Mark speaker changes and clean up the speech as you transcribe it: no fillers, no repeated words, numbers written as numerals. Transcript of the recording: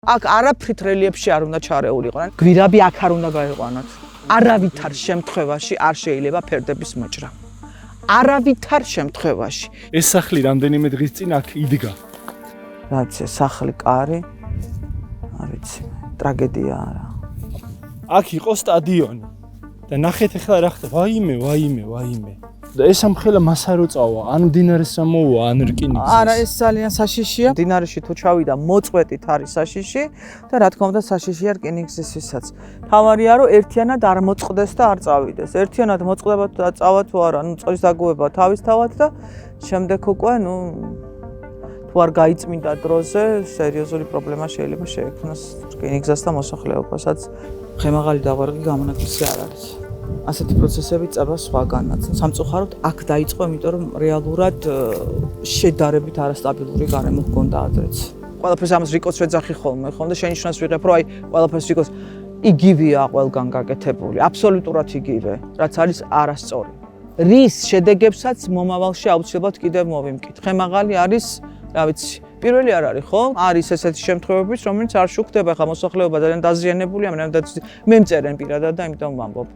Speaker 1: აქ არაფრით რელიეფში არ უნდა ჩარეულიყო. გვირაბი აქ არ უნდა გაიყვანოთ. არავითარ შემთხვევაში არ შეიძლება ფერდების მოჭრა. არავითარ შემთხვევაში.
Speaker 2: ეს სახლი რამდენიმე დღის წინ აქ იდგა.
Speaker 1: რაც სახლი კარი. არ ვიცი, ტრაგედია არა.
Speaker 2: აქ იყო სტადიონი. და ნახეთ ახლა რა ხდება. ვაიმე. და ეს ამხელა მასარო წავა, ან მდინარეს ამოვა, ან რკინიგზას.
Speaker 1: არა, ეს ძალიან საშიშია. მდინარეში თუ ჩავიდა, მოწყვეტით არის საშიში და რა თქმა უნდა საშიშია რკინიგზისთვისაც. თავარია რომ ერთიანად არ მოწყდეს და არ წავიდეს. ერთიანად მოწყდება და წავა თუ არა, წყლის დაგუება თავისთავად და შემდეგ უკვე, თუ არ გაიწმინდა დროზე, სერიოზული პრობლემა შეიძლება შეექმნას რკინიგზასთან მოსახლეობასაც. ხემაღალი დაღვარგი გამონაკლისი არ არის. ასეთი პროცესები წება სხვაგანაც. სამწუხაროდ აქ დაიწყო, იმიტომ რომ რეალურად შედარებით არასტაბილური გარემო ჰქონდა ადრეც. ყველაფერს ამას რიკოს ვეძახი ხოლმე და შენიშნავს ვიღებ, რომ ყველაფერს რიკოს იგივეა ყველგან გაკეთებული, აბსოლუტურად იგივე, რაც არის არასწორი. რის შედეგებსაც მომავალში აუცილებლად კიდევ მოვიმკით. ხემაღალი არის, რა ვიცი, პირველი არ არის, ხო? არის ესეთი შემთხვევებიც, რომელიც არ შუქდება, ხა მოსახლეობა ძალიან დაზიანებულია, მე მწერენ პირადად და იმიტომ ვამბობ.